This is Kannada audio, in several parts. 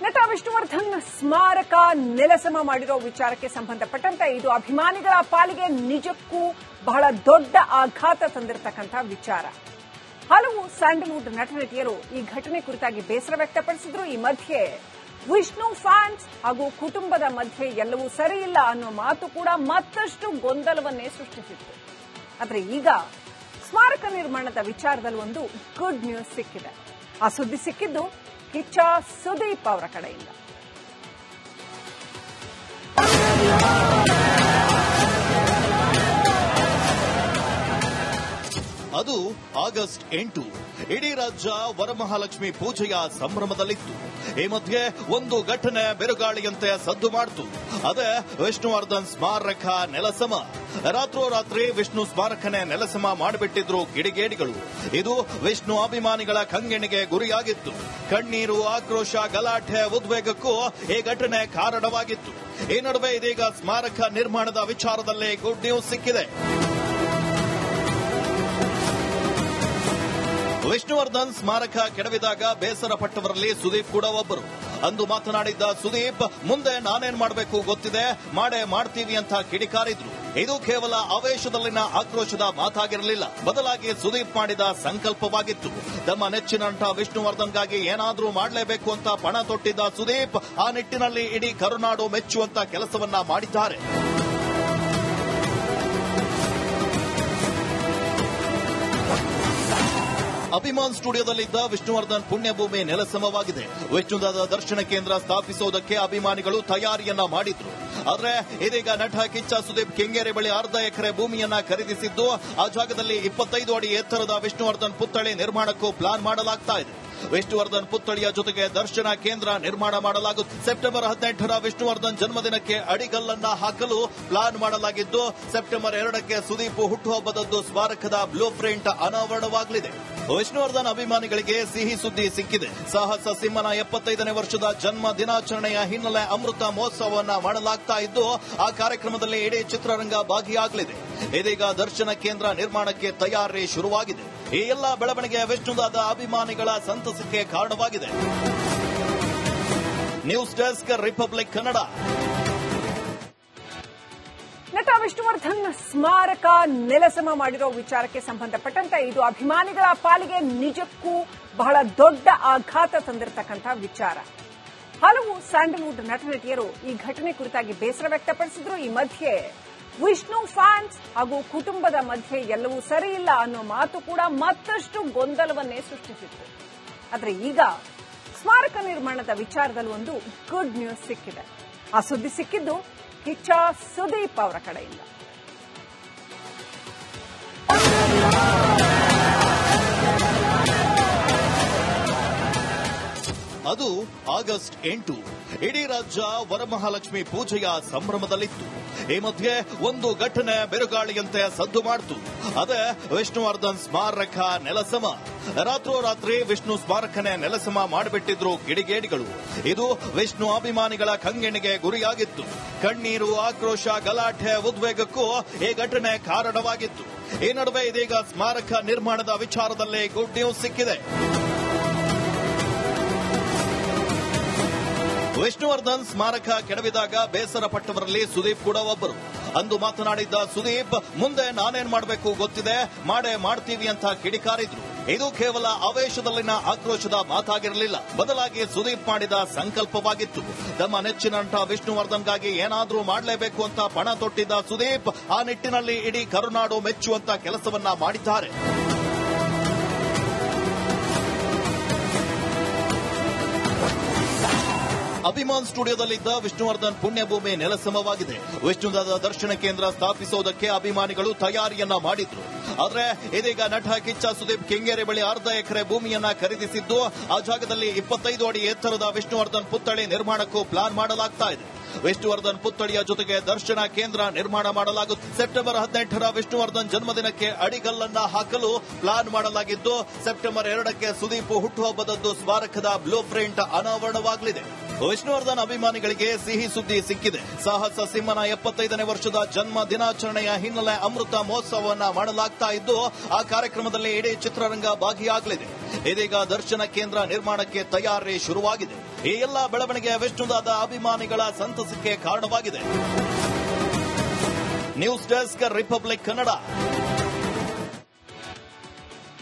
ನಟ ವಿಷ್ಣುವರ್ಧನ್ ಸ್ಮಾರಕ ನೆಲಸಮ ಮಾಡಿರೋ ವಿಚಾರಕ್ಕೆ ಸಂಬಂಧಪಟ್ಟಂತೆ ಇದು ಅಭಿಮಾನಿಗಳ ಪಾಲಿಗೆ ನಿಜಕ್ಕೂ ಬಹಳ ದೊಡ್ಡ ಆಘಾತ ತಂದಿರತಕ್ಕಂಥ ವಿಚಾರ. ಹಲವು ಸ್ಯಾಂಡಲ್ವುಡ್ ನಟನಟಿಯರು ಈ ಘಟನೆ ಕುರಿತಾಗಿ ಬೇಸರ ವ್ಯಕ್ತಪಡಿಸಿದ್ರು. ಈ ಮಧ್ಯೆ ವಿಷ್ಣು ಫ್ಯಾನ್ಸ್ ಹಾಗೂ ಕುಟುಂಬದ ಮಧ್ಯೆ ಎಲ್ಲವೂ ಸರಿಯಿಲ್ಲ ಅನ್ನೋ ಮಾತು ಕೂಡ ಮತ್ತಷ್ಟು ಗೊಂದಲವನ್ನೇ ಸೃಷ್ಟಿಸಿತ್ತು. ಆದರೆ ಈಗ ಸ್ಮಾರಕ ನಿರ್ಮಾಣದ ವಿಚಾರದಲ್ಲಿ ಒಂದು ಗುಡ್ ನ್ಯೂಸ್ ಸಿಕ್ಕಿದೆ. ಆ ಸುದ್ದಿ ಸಿಕ್ಕಿದ್ದು ಕಿಚ್ಚ ಸುದೀಪ್ ಅವರ ಕಡೆಯಿಂದ. ಅದು ಆಗಸ್ಟ್ 8. ಇಡೀ ರಾಜ್ಯ ವರಮಹಾಲಕ್ಷ್ಮಿ ಪೂಜೆಯ ಸಂಭ್ರಮದಲ್ಲಿತ್ತು. ಈ ಮಧ್ಯೆ ಒಂದು ಘಟನೆ ಬಿರುಗಾಳಿಯಂತೆ ಸದ್ದು ಮಾಡಿತು. ಅದೇ ವಿಷ್ಣುವರ್ಧನ್ ಸ್ಮಾರಕ ನೆಲಸಮ. ರಾತ್ರೋರಾತ್ರಿ ವಿಷ್ಣು ಸ್ಮಾರಕನೇ ನೆಲಸಮ ಮಾಡಿಬಿಟ್ಟಿದ್ರು ಕಿಡಿಗೇಡಿಗಳು. ಇದು ವಿಷ್ಣು ಅಭಿಮಾನಿಗಳ ಕಂಗೆಣಿಗೆ ಗುರಿಯಾಗಿತ್ತು. ಕಣ್ಣೀರು, ಆಕ್ರೋಶ, ಗಲಾಟೆ, ಉದ್ವೇಗಕ್ಕೂ ಈ ಘಟನೆ ಕಾರಣವಾಗಿತ್ತು. ಈ ನಡುವೆ ಇದೀಗ ಸ್ಮಾರಕ ನಿರ್ಮಾಣದ ವಿಚಾರದಲ್ಲಿ ಗುಡ್ ನ್ಯೂಸ್ ಸಿಕ್ಕಿದೆ. ವಿಷ್ಣುವರ್ಧನ್ ಸ್ಮಾರಕ ಕೆಡವಿದಾಗ ಬೇಸರ ಪಟ್ಟವರಲ್ಲಿ ಸುದೀಪ್ ಕೂಡ ಒಬ್ಬರು. ಅಂದು ಮಾತನಾಡಿದ್ದ ಸುದೀಪ್, ಮುಂದೆ ನಾನೇನ್ ಮಾಡಬೇಕು ಗೊತ್ತಿದೆ, ಮಾಡೇ ಮಾಡ್ತೀವಿ ಅಂತ ಕಿಡಿಕಾರಿದ್ರು. ಇದು ಕೇವಲ ಆವೇಶದಲ್ಲಿನ ಆಕ್ರೋಶದ ಮಾತಾಗಿರಲಿಲ್ಲ, ಬದಲಾಗಿ ಸುದೀಪ್ ಮಾಡಿದ ಸಂಕಲ್ಪವಾಗಿತ್ತು. ತಮ್ಮ ನೆಚ್ಚಿನ ನಟ ವಿಷ್ಣುವರ್ಧನ್ಗಾಗಿ ಏನಾದ್ರೂ ಮಾಡಲೇಬೇಕು ಅಂತ ಪಣ ತೊಟ್ಟಿದ್ದ ಸುದೀಪ್ ಆ ನಿಟ್ಟಿನಲ್ಲಿ ಇಡೀ ಕರುನಾಡು ಮೆಚ್ಚುವಂತ ಕೆಲಸವನ್ನ ಮಾಡಿದ್ದಾರೆ. ಅಭಿಮಾನ್ ಸ್ಟುಡಿಯೋದಲ್ಲಿದ್ದ ವಿಷ್ಣುವರ್ಧನ್ ಪುಣ್ಯಭೂಮಿ ನೆಲಸಮವಾಗಿದೆ. ವಿಷ್ಣುದಾದ ದರ್ಶನ ಕೇಂದ್ರ ಸ್ಥಾಪಿಸುವುದಕ್ಕೆ ಅಭಿಮಾನಿಗಳು ತಯಾರಿಯನ್ನ ಮಾಡಿದ್ರು. ಆದರೆ ಇದೀಗ ನಟ ಕಿಚ್ಚ ಸುದೀಪ್ ಕೆಂಗೇರಿ ಬಳಿ ಅರ್ಧ ಎಕರೆ ಭೂಮಿಯನ್ನ ಖರೀದಿಸಿದ್ದು, ಆ ಜಾಗದಲ್ಲಿ 25 ಅಡಿ ಎತ್ತರದ ವಿಷ್ಣುವರ್ಧನ್ ಪುತ್ಥಳಿ ನಿರ್ಮಾಣಕ್ಕೂ ಪ್ಲಾನ್ ಮಾಡಲಾಗ್ತಾ ಇದೆ. ವಿಷ್ಣುವರ್ಧನ್ ಪುತ್ಥಳಿಯ ಜೊತೆಗೆ ದರ್ಶನ ಕೇಂದ್ರ ನಿರ್ಮಾಣ ಮಾಡಲಾಗುತ್ತದೆ. ಸೆಪ್ಟೆಂಬರ್ 18ರ ವಿಷ್ಣುವರ್ಧನ್ ಜನ್ಮದಿನಕ್ಕೆ ಅಡಿಗಲ್ಲನ್ನ ಹಾಕಲು ಪ್ಲಾನ್ ಮಾಡಲಾಗಿದ್ದು, ಸೆಪ್ಟೆಂಬರ್ 2ಕ್ಕೆ ಸುದೀಪ್ ಹುಟ್ಟುಹಬ್ಬದದ್ದು ಸ್ಮಾರಕದ ಬ್ಲೂ ಪ್ರಿಂಟ್ ಅನಾವರಣವಾಗಲಿದೆ. ವಿಷ್ಣುವರ್ಧನ್ ಅಭಿಮಾನಿಗಳಿಗೆ ಸಿಹಿ ಸುದ್ದಿ ಸಿಕ್ಕಿದೆ. ಸಾಹಸ ಸಿಂಹನ 75ನೇ ವರ್ಷದ ಜನ್ಮ ದಿನಾಚರಣೆಯ ಹಿನ್ನೆಲೆ ಅಮೃತ ಮಹೋತ್ಸವವನ್ನ ಮಾಡಲಾಗ್ತಾ ಇದ್ದು, ಆ ಕಾರ್ಯಕ್ರಮದಲ್ಲಿ ಇಡೀ ಚಿತ್ರರಂಗ ಭಾಗಿಯಾಗಲಿದೆ. ಇದೀಗ ದರ್ಶನ ಕೇಂದ್ರ ನಿರ್ಮಾಣಕ್ಕೆ ತಯಾರಿ ಶುರುವಾಗಿದೆ. ಈ ಎಲ್ಲ ಬೆಳವಣಿಗೆ ವಿಷ್ಣುದಾದ ಅಭಿಮಾನಿಗಳ ಸಂತಸಕ್ಕೆ ಕಾರಣವಾಗಿದೆ. News desk, republic Kannada. ನಟ ವಿಷ್ಣುವರ್ಧನ್ ಸ್ಮಾರಕ ನೆಲಸಮ ಮಾಡಿರೋ ವಿಚಾರಕ್ಕೆ ಸಂಬಂಧಪಟ್ಟಂತೆ ಇದು ಅಭಿಮಾನಿಗಳ ಪಾಲಿಗೆ ನಿಜಕ್ಕೂ ಬಹಳ ದೊಡ್ಡ ಆಘಾತ ತಂದಿರತಕ್ಕಂಥ ವಿಚಾರ. ಹಲವು ಸ್ಯಾಂಡಲ್ವುಡ್ ನಟನಟಿಯರು ಈ ಘಟನೆ ಕುರಿತಾಗಿ ಬೇಸರ ವ್ಯಕ್ತಪಡಿಸಿದ್ರು. ಈ ಮಧ್ಯೆ ವಿಷ್ಣು ಫ್ಯಾನ್ಸ್ ಹಾಗೂ ಕುಟುಂಬದ ಮಧ್ಯೆ ಎಲ್ಲವೂ ಸರಿಯಿಲ್ಲ ಅನ್ನೋ ಮಾತು ಕೂಡ ಮತ್ತಷ್ಟು ಗೊಂದಲವನ್ನೇ ಸೃಷ್ಟಿಸಿತ್ತು. ಆದರೆ ಈಗ ಸ್ಮಾರಕ ನಿರ್ಮಾಣದ ವಿಚಾರದಲ್ಲಿ ಒಂದು ಗುಡ್ ನ್ಯೂಸ್ ಸಿಕ್ಕಿದೆ. ಆ ಸುದ್ದಿ ಸಿಕ್ಕಿದ್ದು ಕಿಚ್ಚ ಸುದೀಪ್ ಅವರ ಕಡೆಯಿಂದ. ಅದು ಆಗಸ್ಟ್ 8. ಇಡೀ ರಾಜ್ಯ ವರಮಹಾಲಕ್ಷ್ಮಿ ಪೂಜೆಯ ಸಂಭ್ರಮದಲ್ಲಿತ್ತು. ಈ ಮಧ್ಯೆ ಒಂದು ಘಟನೆ ಬಿರುಗಾಳಿಯಂತೆ ಸದ್ದು ಮಾಡಿತು. ಅದೇ ವಿಷ್ಣುವರ್ಧನ್ ಸ್ಮಾರಕ ನೆಲಸಮ. ರಾತ್ರೋರಾತ್ರಿ ವಿಷ್ಣು ಸ್ಮಾರಕನೇ ನೆಲಸಮ ಮಾಡಿಬಿಟ್ಟಿದ್ರು ಕಿಡಿಗೇಡಿಗಳು. ಇದು ವಿಷ್ಣು ಅಭಿಮಾನಿಗಳ ಕಂಗೆಣಿಗೆ ಗುರಿಯಾಗಿತ್ತು. ಕಣ್ಣೀರು, ಆಕ್ರೋಶ, ಗಲಾಟೆ, ಉದ್ವೇಗಕ್ಕೂ ಈ ಘಟನೆ ಕಾರಣವಾಗಿತ್ತು. ಈ ನಡುವೆ ಇದೀಗ ಸ್ಮಾರಕ ನಿರ್ಮಾಣದ ವಿಚಾರದಲ್ಲಿ ಗುಡ್ ನ್ಯೂಸ್ ಸಿಕ್ಕಿದೆ. ವಿಷ್ಣುವರ್ಧನ್ ಸ್ಮಾರಕ ಕೆಡವಿದಾಗ ಬೇಸರ ಪಟ್ಟವರಲ್ಲಿ ಸುದೀಪ್ ಕೂಡ ಒಬ್ಬರು. ಅಂದು ಮಾತನಾಡಿದ್ದ ಸುದೀಪ್, ಮುಂದೆ ನಾನೇನ್ ಮಾಡಬೇಕು ಗೊತ್ತಿದೆ, ಮಾಡೇ ಮಾಡ್ತೀವಿ ಅಂತ ಕಿಡಿಕಾರಿದ್ರು. ಇದು ಕೇವಲ ಆವೇಶದಲ್ಲಿನ ಆಕ್ರೋಶದ ಮಾತಾಗಿರಲಿಲ್ಲ, ಬದಲಾಗಿ ಸುದೀಪ್ ಮಾಡಿದ ಸಂಕಲ್ಪವಾಗಿತ್ತು. ತಮ್ಮ ನೆಚ್ಚಿನ ನಟ ವಿಷ್ಣುವರ್ಧನ್ಗಾಗಿ ಏನಾದ್ರೂ ಮಾಡಲೇಬೇಕು ಅಂತ ಪಣ ತೊಟ್ಟಿದ್ದ ಸುದೀಪ್ ಆ ನಿಟ್ಟಿನಲ್ಲಿ ಇಡೀ ಕರುನಾಡು ಮೆಚ್ಚುವಂತ ಕೆಲಸವನ್ನ ಮಾಡಿದ್ದಾರೆ. ಅಭಿಮಾನ್ ಸ್ಟುಡಿಯೋದಲ್ಲಿದ್ದ ವಿಷ್ಣುವರ್ಧನ್ ಪುಣ್ಯಭೂಮಿ ನೆಲಸಮವಾಗಿದೆ. ವಿಷ್ಣುದಾದ ದರ್ಶನ ಕೇಂದ್ರ ಸ್ಥಾಪಿಸುವುದಕ್ಕೆ ಅಭಿಮಾನಿಗಳು ತಯಾರಿಯನ್ನ ಮಾಡಿದ್ರು. ಆದರೆ ಇದೀಗ ನಟ ಕಿಚ್ಚ ಸುದೀಪ್ ಕೆಂಗೇರಿ ಬಳಿ ಅರ್ಧ ಎಕರೆ ಭೂಮಿಯನ್ನ ಖರೀದಿಸಿದ್ದು, ಆ ಜಾಗದಲ್ಲಿ 25 ಅಡಿ ಎತ್ತರದ ವಿಷ್ಣುವರ್ಧನ್ ಪುತ್ಥಳಿ ನಿರ್ಮಾಣಕ್ಕೂ ಪ್ಲಾನ್ ಮಾಡಲಾಗ್ತಾ ಇದೆ. ವಿಷ್ಣುವರ್ಧನ್ ಪುತ್ಥಳಿಯ ಜೊತೆಗೆ ದರ್ಶನ ಕೇಂದ್ರ ನಿರ್ಮಾಣ ಮಾಡಲಾಗುತ್ತದೆ. ಸೆಪ್ಟೆಂಬರ್ 18ರ ವಿಷ್ಣುವರ್ಧನ್ ಜನ್ಮದಿನಕ್ಕೆ ಅಡಿಗಲ್ಲನ್ನ ಹಾಕಲು ಪ್ಲಾನ್ ಮಾಡಲಾಗಿದ್ದು, ಸೆಪ್ಟೆಂಬರ್ 2ಕ್ಕೆ ಸುದೀಪ್ ಹುಟ್ಟುಹಬ್ಬದದ್ದು ಸ್ಮಾರಕದ ಬ್ಲೂ ಪ್ರಿಂಟ್ ಅನಾವರಣವಾಗಲಿದೆ. ವಿಷ್ಣುವರ್ಧನ್ ಅಭಿಮಾನಿಗಳಿಗೆ ಸಿಹಿ ಸುದ್ದಿ ಸಿಕ್ಕಿದೆ. ಸಾಹಸ ಸಿಂಹನ 75ನೇ ವರ್ಷದ ಜನ್ಮ ದಿನಾಚರಣೆಯ ಹಿನ್ನೆಲೆ ಅಮೃತ ಮಹೋತ್ಸವವನ್ನ ಮಾಡಲಾಗ್ತಾ ಇದ್ದು, ಆ ಕಾರ್ಯಕ್ರಮದಲ್ಲಿ ಇಡೀ ಚಿತ್ರರಂಗ ಭಾಗಿಯಾಗಲಿದೆ. ಇದೀಗ ದರ್ಶನ ಕೇಂದ್ರ ನಿರ್ಮಾಣಕ್ಕೆ ತಯಾರಿ ಶುರುವಾಗಿದೆ. ಈ ಎಲ್ಲ ಬೆಳವಣಿಗೆ ವಿಷ್ಣುದಾದ ಅಭಿಮಾನಿಗಳ ಸಂತಸಕ್ಕೆ ಕಾರಣವಾಗಿದೆ. News desk, republic Kannada.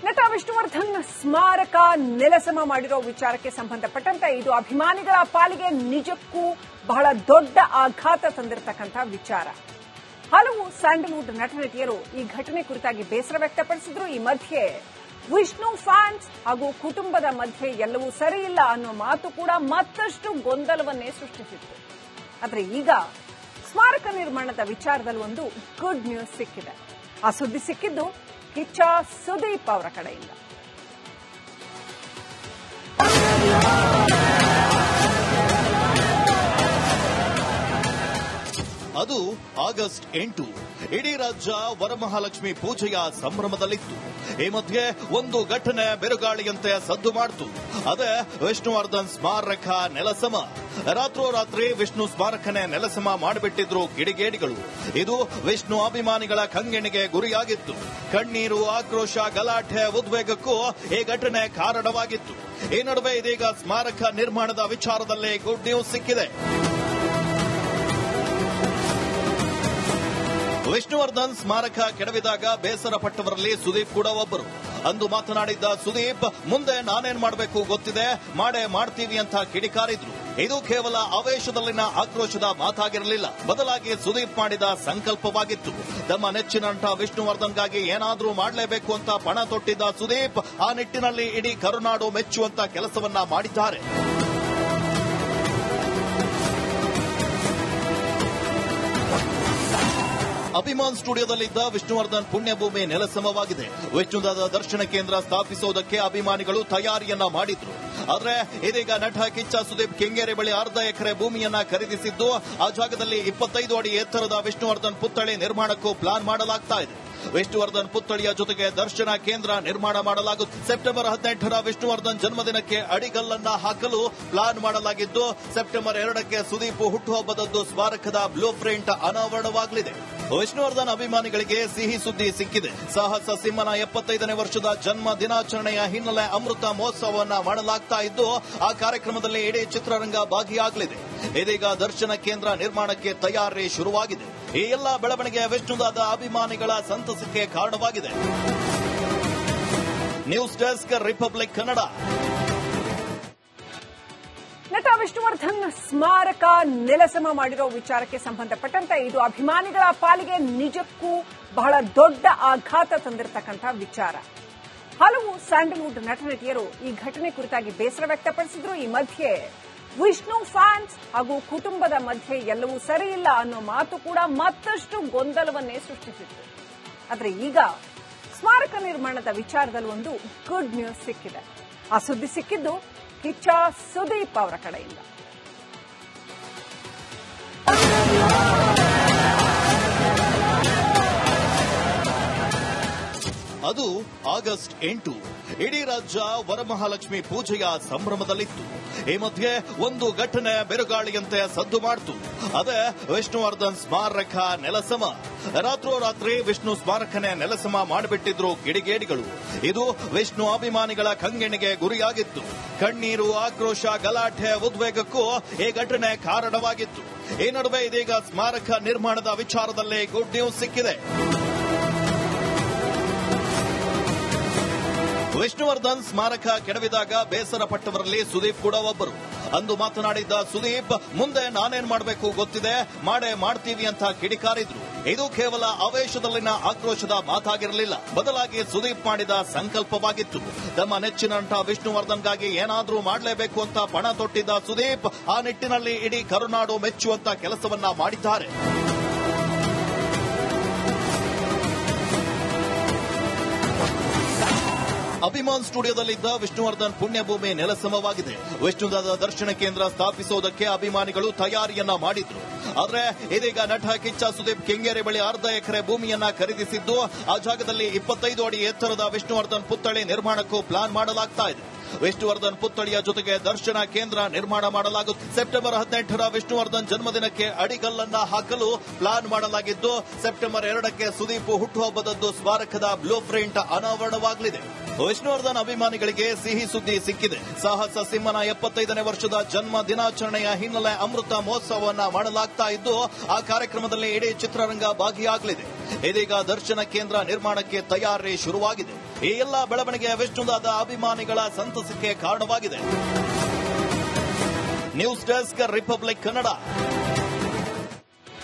ನಟ ವಿಷ್ಣುವರ್ಧನ್ ಸ್ಮಾರಕ ನೆಲಸಮ ಮಾಡಿರೋ ವಿಚಾರಕ್ಕೆ ಸಂಬಂಧಪಟ್ಟಂತೆ ಇದು ಅಭಿಮಾನಿಗಳ ಪಾಲಿಗೆ ನಿಜಕ್ಕೂ ಬಹಳ ದೊಡ್ಡ ಆಘಾತ ತಂದಿರತಕ್ಕಂಥ ವಿಚಾರ. ಹಲವು ಸ್ಯಾಂಡಲ್ವುಡ್ ನಟನಟಿಯರು ಈ ಘಟನೆ ಕುರಿತಾಗಿ ಬೇಸರ ವ್ಯಕ್ತಪಡಿಸಿದ್ರು. ಈ ಮಧ್ಯೆ ವಿಷ್ಣು ಫ್ಯಾನ್ಸ್ ಹಾಗೂ ಕುಟುಂಬದ ಮಧ್ಯೆ ಎಲ್ಲವೂ ಸರಿಯಿಲ್ಲ ಅನ್ನೋ ಮಾತು ಕೂಡ ಮತ್ತಷ್ಟು ಗೊಂದಲವನ್ನೇ ಸೃಷ್ಟಿಸಿತ್ತು. ಆದರೆ ಈಗ ಸ್ಮಾರಕ ನಿರ್ಮಾಣದ ವಿಚಾರದಲ್ಲಿ ಒಂದು ಗುಡ್ ನ್ಯೂಸ್ ಸಿಕ್ಕಿದೆ. ಆ ಸುದ್ದಿ ಸಿಕ್ಕಿದ್ದು ಕಿಚ್ಚ ಸುದೀಪ್ ಅವರ ಕಡೆಯಿಂದ. ಅದು ಆಗಸ್ಟ್ 8. ಇಡೀ ರಾಜ್ಯ ವರಮಹಾಲಕ್ಷ್ಮಿ ಪೂಜೆಯ ಸಂಭ್ರಮದಲ್ಲಿತ್ತು. ಈ ಮಧ್ಯೆ ಒಂದು ಘಟನೆ ಬಿರುಗಾಳಿಯಂತೆ ಸದ್ದು ಮಾಡಿತು. ಅದೇ ವಿಷ್ಣುವರ್ಧನ್ ಸ್ಮಾರಕ ನೆಲಸಮ. ರಾತ್ರೋರಾತ್ರಿ ವಿಷ್ಣು ಸ್ಮಾರಕನೇ ನೆಲಸಮ ಮಾಡಿಬಿಟ್ಟಿದ್ರು ಕಿಡಿಗೇಡಿಗಳು. ಇದು ವಿಷ್ಣು ಅಭಿಮಾನಿಗಳ ಕಂಗೆಣಿಗೆ ಗುರಿಯಾಗಿತ್ತು. ಕಣ್ಣೀರು, ಆಕ್ರೋಶ, ಗಲಾಟೆ, ಉದ್ವೇಗಕ್ಕೂ ಈ ಘಟನೆ ಕಾರಣವಾಗಿತ್ತು. ಈ ನಡುವೆ ಇದೀಗ ಸ್ಮಾರಕ ನಿರ್ಮಾಣದ ವಿಚಾರದಲ್ಲಿ ಗುಡ್ ನ್ಯೂಸ್ ಸಿಕ್ಕಿದೆ. ವಿಷ್ಣುವರ್ಧನ್ ಸ್ಮಾರಕ ಕೆಡವಿದಾಗ ಬೇಸರ ಪಟ್ಟವರಲ್ಲಿ ಸುದೀಪ್ ಕೂಡ ಒಬ್ಬರು. ಅಂದು ಮಾತನಾಡಿದ್ದ ಸುದೀಪ್, ಮುಂದೆ ನಾನೇನ್ ಮಾಡಬೇಕು ಗೊತ್ತಿದೆ, ಮಾಡೇ ಮಾಡ್ತೀವಿ ಅಂತ ಕಿಡಿಕಾರಿದ್ರು. ಇದು ಕೇವಲ ಆವೇಶದಲ್ಲಿನ ಆಕ್ರೋಶದ ಮಾತಾಗಿರಲಿಲ್ಲ, ಬದಲಾಗಿ ಸುದೀಪ್ ಮಾಡಿದ ಸಂಕಲ್ಪವಾಗಿತ್ತು. ತಮ್ಮ ನೆಚ್ಚಿನ ನಟ ವಿಷ್ಣುವರ್ಧನ್ಗಾಗಿ ಏನಾದ್ರೂ ಮಾಡಲೇಬೇಕು ಅಂತ ಪಣ ತೊಟ್ಟಿದ್ದ ಸುದೀಪ್ ಆ ನಿಟ್ಟಿನಲ್ಲಿ ಇಡೀ ಕರುನಾಡು ಮೆಚ್ಚುವಂತ ಕೆಲಸವನ್ನ ಮಾಡಿದ್ದಾರೆ. ಅಭಿಮಾನ್ ಸ್ಟುಡಿಯೋದಲ್ಲಿದ್ದ ವಿಷ್ಣುವರ್ಧನ್ ಪುಣ್ಯಭೂಮಿ ನೆಲಸಮವಾಗಿದೆ. ವಿಷ್ಣುದಾದ ದರ್ಶನ ಕೇಂದ್ರ ಸ್ಥಾಪಿಸುವುದಕ್ಕೆ ಅಭಿಮಾನಿಗಳು ತಯಾರಿಯನ್ನ ಮಾಡಿದ್ರು. ಆದರೆ ಇದೀಗ ನಟ ಕಿಚ್ಚ ಸುದೀಪ್ ಕೆಂಗೇರಿ ಬಳಿ ಅರ್ಧ ಎಕರೆ ಭೂಮಿಯನ್ನ ಖರೀದಿಸಿದ್ದು, ಆ ಜಾಗದಲ್ಲಿ 25 ಅಡಿ ಎತ್ತರದ ವಿಷ್ಣುವರ್ಧನ್ ಪುತ್ಥಳಿ ನಿರ್ಮಾಣಕ್ಕೂ ಪ್ಲಾನ್ ಮಾಡಲಾಗ್ತಾ ಇದೆ. ವಿಷ್ಣುವರ್ಧನ್ ಪುತ್ಥಳಿಯ ಜೊತೆಗೆ ದರ್ಶನ ಕೇಂದ್ರ ನಿರ್ಮಾಣ ಮಾಡಲಾಗುತ್ತದೆ. ಸೆಪ್ಟೆಂಬರ್ 18ರ ವಿಷ್ಣುವರ್ಧನ್ ಜನ್ಮದಿನಕ್ಕೆ ಅಡಿಗಲ್ಲನ್ನ ಹಾಕಲು ಪ್ಲಾನ್ ಮಾಡಲಾಗಿದ್ದು, ಸೆಪ್ಟೆಂಬರ್ 2ಕ್ಕೆ ಸುದೀಪ್ ಹುಟ್ಟುಹಬ್ಬದದ್ದು ಸ್ಮಾರಕದ ಬ್ಲೂ ಪ್ರಿಂಟ್ ಅನಾವರಣವಾಗಲಿದೆ. ವಿಷ್ಣುವರ್ಧನ್ ಅಭಿಮಾನಿಗಳಿಗೆ ಸಿಹಿ ಸುದ್ದಿ ಸಿಕ್ಕಿದೆ. ಸಾಹಸ ಸಿಂಹನ 75ನೇ ವರ್ಷದ ಜನ್ಮ ದಿನಾಚರಣೆಯ ಹಿನ್ನೆಲೆ ಅಮೃತ ಮಹೋತ್ಸವವನ್ನ ಮಾಡಲಾಗ್ತಾ ಇದ್ದು, ಆ ಕಾರ್ಯಕ್ರಮದಲ್ಲಿ ಇಡೀ ಚಿತ್ರರಂಗ ಭಾಗಿಯಾಗಲಿದೆ. ಇದೀಗ ದರ್ಶನ ಕೇಂದ್ರ ನಿರ್ಮಾಣಕ್ಕೆ ತಯಾರಿ ಶುರುವಾಗಿದೆ. ಈ ಎಲ್ಲ ಬೆಳವಣಿಗೆ ವಿಷ್ಣುದಾದ ಅಭಿಮಾನಿಗಳ ಸಂತಸಕ್ಕೆ ಕಾರಣವಾಗಿದೆ. News desk, republic Kannada. ನಟ ವಿಷ್ಣುವರ್ಧನ್ ಸ್ಮಾರಕ ನೆಲಸಮ ಮಾಡಿರೋ ವಿಚಾರಕ್ಕೆ ಸಂಬಂಧಪಟ್ಟಂತೆ ಇದು ಅಭಿಮಾನಿಗಳ ಪಾಲಿಗೆ ನಿಜಕ್ಕೂ ಬಹಳ ದೊಡ್ಡ ಆಘಾತ ತಂದಿರತಕ್ಕಂಥ ವಿಚಾರ. ಹಲವು ಸ್ಯಾಂಡಲ್ವುಡ್ ನಟನಟಿಯರು ಈ ಘಟನೆ ಕುರಿತಾಗಿ ಬೇಸರ ವ್ಯಕ್ತಪಡಿಸಿದ್ರು. ಈ ಮಧ್ಯೆ ವಿಷ್ಣು ಫ್ಯಾನ್ಸ್ ಹಾಗೂ ಕುಟುಂಬದ ಮಧ್ಯೆ ಎಲ್ಲವೂ ಸರಿಯಿಲ್ಲ ಅನ್ನೋ ಮಾತು ಕೂಡ ಮತ್ತಷ್ಟು ಗೊಂದಲವನ್ನೇ ಸೃಷ್ಟಿಸಿತ್ತು. ಆದರೆ ಈಗ ಸ್ಮಾರಕ ನಿರ್ಮಾಣದ ವಿಚಾರದಲ್ಲಿ ಒಂದು ಗುಡ್ ನ್ಯೂಸ್ ಸಿಕ್ಕಿದೆ. ಆ ಸುದ್ದಿ ಸಿಕ್ಕಿದ್ದು ಕಿಚ್ಚ ಸುದೀಪ್ ಅವರ ಕಡೆಯಿಂದ. ಅದು ಆಗಸ್ಟ್ 8. ಇಡೀ ರಾಜ್ಯ ವರಮಹಾಲಕ್ಷ್ಮಿ ಪೂಜೆಯ ಸಂಭ್ರಮದಲ್ಲಿತ್ತು. ಈ ಮಧ್ಯೆ ಒಂದು ಘಟನೆ ಬಿರುಗಾಳಿಯಂತೆ ಸದ್ದು ಮಾಡಿತು. ಅದೇ ವಿಷ್ಣುವರ್ಧನ್ ಸ್ಮಾರಕ ನೆಲಸಮ. ರಾತ್ರೋರಾತ್ರಿ ವಿಷ್ಣು ಸ್ಮಾರಕನೇ ನೆಲಸಮ ಮಾಡಿಬಿಟ್ಟಿದ್ರು ಕಿಡಿಗೇಡಿಗಳು. ಇದು ವಿಷ್ಣು ಅಭಿಮಾನಿಗಳ ಕಂಗೆಣಿಗೆ ಗುರಿಯಾಗಿತ್ತು. ಕಣ್ಣೀರು, ಆಕ್ರೋಶ, ಗಲಾಟೆ, ಉದ್ವೇಗಕ್ಕೂ ಈ ಘಟನೆ ಕಾರಣವಾಗಿತ್ತು. ಈ ನಡುವೆ ಇದೀಗ ಸ್ಮಾರಕ ನಿರ್ಮಾಣದ ವಿಚಾರದಲ್ಲಿ ಗುಡ್ ನ್ಯೂಸ್ ಸಿಕ್ಕಿದೆ. ವಿಷ್ಣುವರ್ಧನ್ ಸ್ಮಾರಕ ಕೆಡವಿದಾಗ ಬೇಸರ ಪಟ್ಟವರಲ್ಲಿ ಸುದೀಪ್ ಕೂಡ ಒಬ್ಬರು. ಅಂದು ಮಾತನಾಡಿದ್ದ ಸುದೀಪ್, ಮುಂದೆ ನಾನೇನ್ ಮಾಡಬೇಕು ಗೊತ್ತಿದೆ, ಮಾಡೇ ಮಾಡ್ತೀವಿ ಅಂತ ಕಿಡಿಕಾರಿದ್ರು. ಇದು ಕೇವಲ ಆವೇಶದಲ್ಲಿನ ಆಕ್ರೋಶದ ಮಾತಾಗಿರಲಿಲ್ಲ, ಬದಲಾಗಿ ಸುದೀಪ್ ಮಾಡಿದ ಸಂಕಲ್ಪವಾಗಿತ್ತು. ತಮ್ಮ ನೆಚ್ಚಿನ ನಟ ವಿಷ್ಣುವರ್ಧನ್ಗಾಗಿ ಏನಾದ್ರೂ ಮಾಡಲೇಬೇಕು ಅಂತ ಪಣ ತೊಟ್ಟಿದ್ದ ಸುದೀಪ್ ಆ ನಿಟ್ಟಿನಲ್ಲಿ ಇಡೀ ಕರುನಾಡು ಮೆಚ್ಚುವಂತ ಕೆಲಸವನ್ನ ಮಾಡಿದ್ದಾರೆ. ಅಭಿಮಾನ್ ಸ್ಟುಡಿಯೋದಲ್ಲಿದ್ದ ವಿಷ್ಣುವರ್ಧನ್ ಪುಣ್ಯಭೂಮಿ ನೆಲಸಮವಾಗಿದೆ. ವಿಷ್ಣುದಾದ ದರ್ಶನ ಕೇಂದ್ರ ಸ್ಥಾಪಿಸುವುದಕ್ಕೆ ಅಭಿಮಾನಿಗಳು ತಯಾರಿಯನ್ನ ಮಾಡಿದ್ರು. ಆದರೆ ಇದೀಗ ನಟ ಕಿಚ್ಚ ಸುದೀಪ್ ಕೆಂಗೇರಿ ಬಳಿ ಅರ್ಧ ಎಕರೆ ಭೂಮಿಯನ್ನ ಖರೀದಿಸಿದ್ದು, ಆ ಜಾಗದಲ್ಲಿ 25 ಅಡಿ ಎತ್ತರದ ವಿಷ್ಣುವರ್ಧನ್ ಪುತ್ಥಳಿ ನಿರ್ಮಾಣಕ್ಕೂ ಪ್ಲಾನ್ ಮಾಡಲಾಗ್ತಾ ಇದೆ. ವಿಷ್ಣುವರ್ಧನ್ ಪುತ್ಥಳಿಯ ಜೊತೆಗೆ ದರ್ಶನ ಕೇಂದ್ರ ನಿರ್ಮಾಣ ಮಾಡಲಾಗುತ್ತದೆ. ಸೆಪ್ಟೆಂಬರ್ 18ರ ವಿಷ್ಣುವರ್ಧನ್ ಜನ್ಮದಿನಕ್ಕೆ ಅಡಿಗಲ್ಲನ್ನ ಹಾಕಲು ಪ್ಲಾನ್ ಮಾಡಲಾಗಿದ್ದು, ಸೆಪ್ಟೆಂಬರ್ 2ಕ್ಕೆ ಸುದೀಪ್ ಹುಟ್ಟುಹಬ್ಬದದ್ದು ಸ್ಮಾರಕದ ಬ್ಲೂ ಪ್ರಿಂಟ್ ಅನಾವರಣವಾಗಲಿದೆ. ವಿಷ್ಣುವರ್ಧನ್ ಅಭಿಮಾನಿಗಳಿಗೆ ಸಿಹಿ ಸುದ್ದಿ ಸಿಕ್ಕಿದೆ. ಸಾಹಸ ಸಿಂಹನ 75ನೇ ವರ್ಷದ ಜನ್ಮ ದಿನಾಚರಣೆಯ ಹಿನ್ನೆಲೆ ಅಮೃತ ಮಹೋತ್ಸವವನ್ನ ಮಾಡಲಾಗ್ತಾ ಇದ್ದು, ಆ ಕಾರ್ಯಕ್ರಮದಲ್ಲಿ ಇಡೀ ಚಿತ್ರರಂಗ ಭಾಗಿಯಾಗಲಿದೆ. ಇದೀಗ ದರ್ಶನ ಕೇಂದ್ರ ನಿರ್ಮಾಣಕ್ಕೆ ತಯಾರಿ ಶುರುವಾಗಿದೆ. ಈ ಎಲ್ಲ ಬೆಳವಣಿಗೆ ವಿಷ್ಣುದಾದ ಅಭಿಮಾನಿಗಳ ಸಂತಸಕ್ಕೆ ಕಾರಣವಾಗಿದೆ. News desk, republic Kannada.